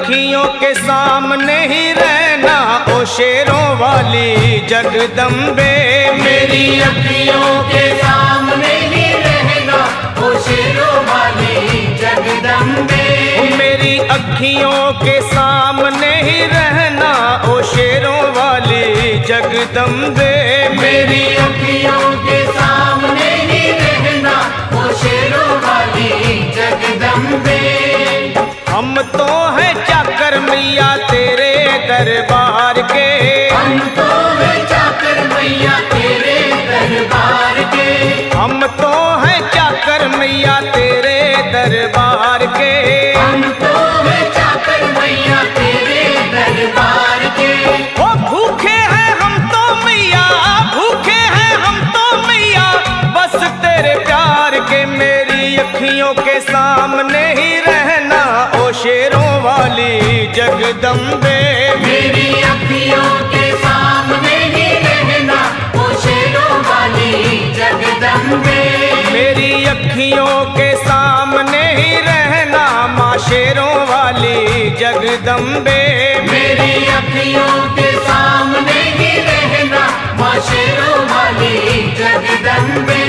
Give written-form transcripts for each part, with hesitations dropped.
अखियों के सामने ही रहना ओ शेरों वाली जगदम्बे। मेरी अखियों के सामने ही रहना ओ शेरों वाली जगदम्बे। मेरी अखियों के सामने ही रहना ओ शेरों वाली जगदम्बे। मेरी अखियों के सामने ही रहना ओ शेरों वाली जगदम्बे। हम तो हैं चाकर मैया तेरे दरबार के। हम तो हैं चाकर मैया तेरे दरबार के। हम तो हैं चाकर मैया तेरे दरबार के। हम तो हैं चाकर मैया तेरे दरबार के। ओ भूखे हैं हम तो मैया, भूखे हैं हम तो मैया बस तेरे प्यार के। मेरी अखियों के सामने ही रहना ओ शेरों वाली जगदम्बे। मेरी अखियों के सामने ही रहना ओ शेरों वाली जगदम्बे। मेरी अखियों के सामने ही रहना माँ शेरों वाली जगदम्बे। मेरी अखियों के सामने ही रहना माँ शेरों वाली जगदम्बे।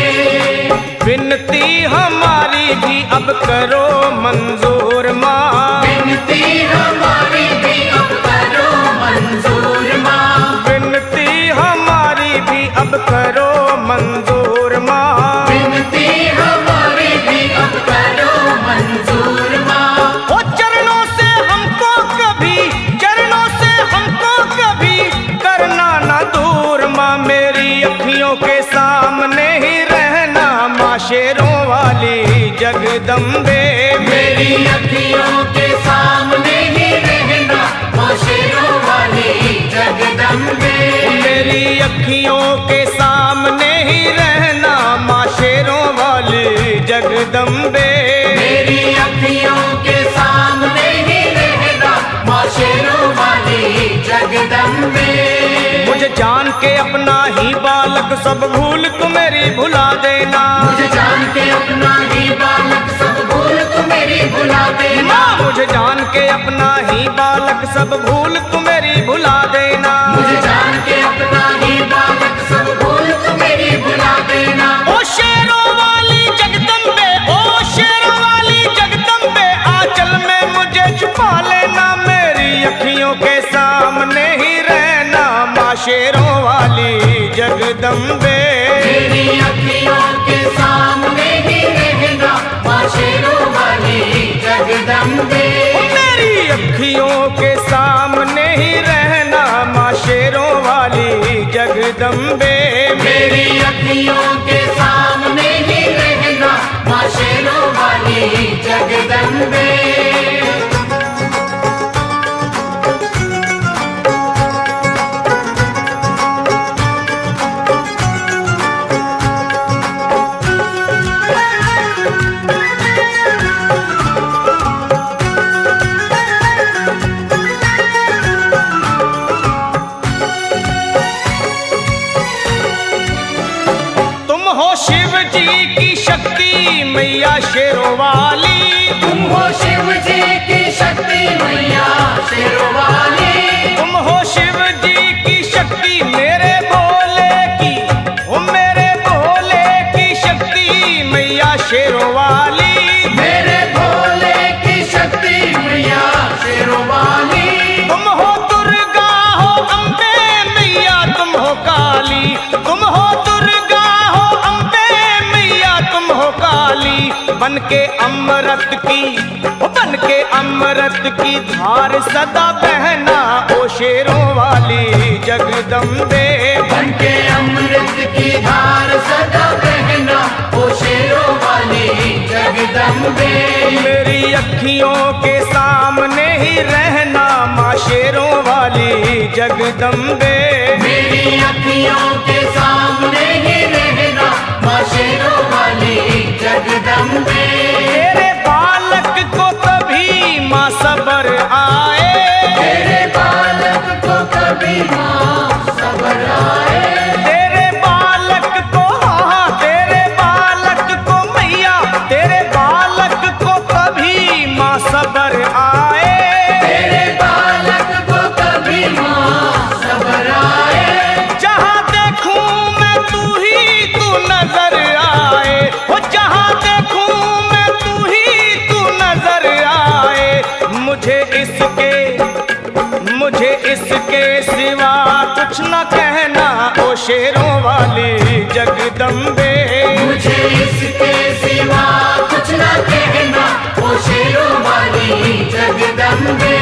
विनती हमारी भी अब करो मंजूर माँ। विनती हमारी भी अब करो मंजूर माँ। विनती हमारी भी अब करो मंजूर माँ। विनती हमारी भी अब करो मंजूर माँ। ओ चरणों से हमको कभी, चरणों से हमको कभी करना ना दूर माँ। मेरी अखियों के सामने ही रहना माँ शेरों वाली जगदम्बे। मेरी अखियों के सामने ही रहना माँ शेरों वाली जगदम्बे। मेरी अखियों के सामने ही रहना माँ शेरों वाली जगदम्बे। मेरी अखियों के सामने ही रहना माँ शेरों वाली जगदम्बे। मुझे जान के अपना ही बालक सब भूल तू मेरी भुला देना। मुझे जान के अपना ही बालक सब भूल तू मेरी भुला देना। माँ मुझे जान के अपना ही बालक सब भूल तू मेरी भुला देना। मुझे जान के अपना ही बालक सब भूल तू मेरी भुला देना। ओ शेरों वाली जगदम्बे, ओ शेरों वाली जगदम्बे आंचल में मुझे छुपा लेना। मेरी अखियों के सामने ही रहना माँ शेरों वाली जगदम्बे। मेरी अखियों के सामने ही रहना माँ शेरों वाली जगदम्बे। मेरी अखियों के सामने ही रहना माँ शेरों वाली जगदम्बे। मेरी अखियों के सामने ही रहना माँ शेरों वाली जगदम्बे। शिव जी की शक्ति मैया शेरों वाली। तुम हो शिव जी की शक्ति मैया शेरों वाली। तुम हो शिव जी की शक्ति मेरे भोले की, ओ मेरे भोले की शक्ति मैया शेरों वाली। मेरे भोले की शक्ति मैया शेरों वाली। तुम हो दुर्गा हो अम्बे मैया तुम हो काली। तुम हो दुर्गा हो अम्बे मैया तुम हो काली। बन के अमृत की, बन के अमृत की धार सदा बहना ओ शेरों वाली जगदम्बे। बन के अमृत की धार सदा बहना ओ शेरों वाली जगदम्बे। मेरी अखियों के सामने ही रहना माँ शेरों वाली जगदम्बे। मेरी अखियों के सामने ही रहना माँ शेरों वाली जगदम्बे। तेरे बालक को कभी माँ सबर आए। तेरे बालक को कभी माँ सबर आए। तेरे बालक को, हाँ तेरे बालक को मैया, तेरे बालक को कभी माँ सबर आए। तेरे शेरों वाली जगदम्बे। मुझे इसके सिवा कुछ न कहना, ओ शेरों वाली जगदम्बे।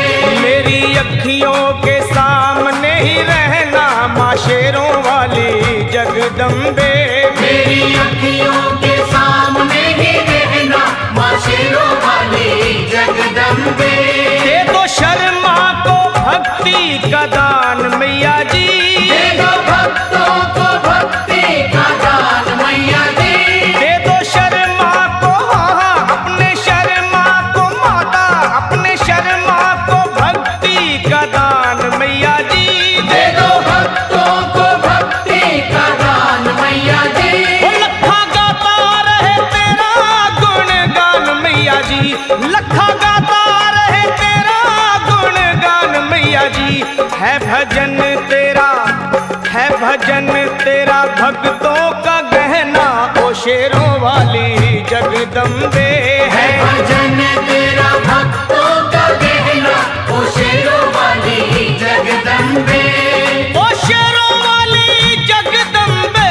मेरी अखियों के सामने ही रहना माँ शेरों वाली जगदम्बे। मेरी अखियों के सामने ही रहना, माँ शेरों वाली जगदम्बे। दे दो शर्मा को भक्ति का दान मैया जी, दे दो भक्तों को भक्ति का दान मैया जी। दे दो शर्मा को अपने शर्मा को माता, अपने शर्मा को भक्ति का दान मैया जी। दे दो भक्तों को भक्ति का दान मैया जी। वो लखा गाता रहे तेरा गुणगान मैया जी, लखा गाता रहे तेरा गुणगान मैया जी। है भजन तेरा, है भजन तेरा भक्तों का गहना ओ शेरों वाली जगदम्बे। है भजन तेरा भक्तों का गहना, ओ शेरों वाली जगदम्बे। ओ शेरों वाली जगदम्बे,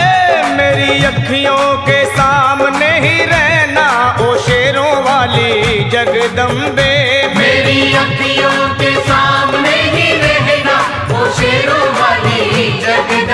मेरी अखियों के सामने ही रहना ओ शेरों वाली जगदम्बे। मेरी अखियों के सामने ही रहना, ओ शेरों वाली जगदम्बे।